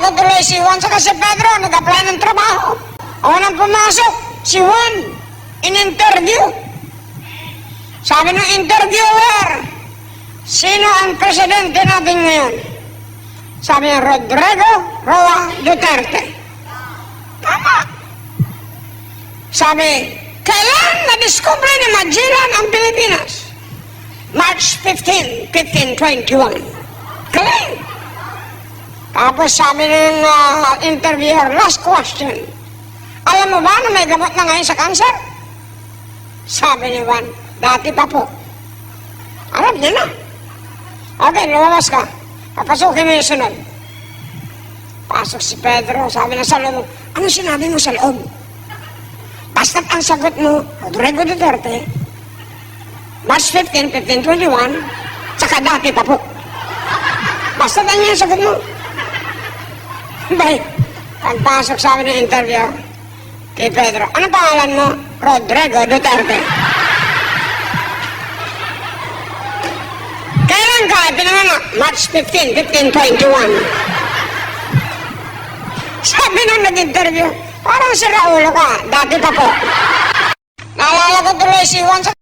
ko tuloy si Juan saka si Pedro, nag-apply ng trabaho. Unang pumasok, si Juan, in-interview. Sabi ng interviewer, sino ang presidente natin ngayon? Sabi niya, Rodrigo Roa Duterte. Tama. Sabi, kailan na-discover ni Magellan ang Pilipinas? March 15, 1521. Kailan? Tapos sabi ng interviewer, last question. Alam mo ba na may gamot na ngayon sa cancer? Sabi ni Juan, dati pa po. Alam niya na. Okay, lumabas ka. Papasukin mo yung sunod. Pasok si Pedro, sabi na sa loob, ano sinabi mo sa loob? Basta't ang sagot mo, Rodrigo Duterte, March 15, 1521, saka dati pa po. Basta't ano yung sagot mo? Baik, pagpasok sabi ng interview kay Pedro, anong pangalan mo? Rodrigo Duterte. Kailan ka pinanganak? March 15, 1521. Sabi nung nag-interview, parang si Raulo ka, dati pa po. Naalala ko tuloy si Juan sa